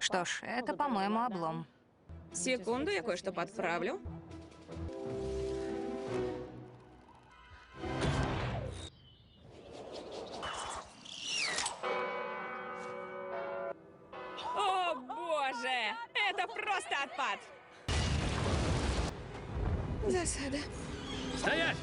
Что ж, это, по-моему, облом. Секунду, я кое-что подправлю. О, боже! Это просто отпад! Засада. Стоять!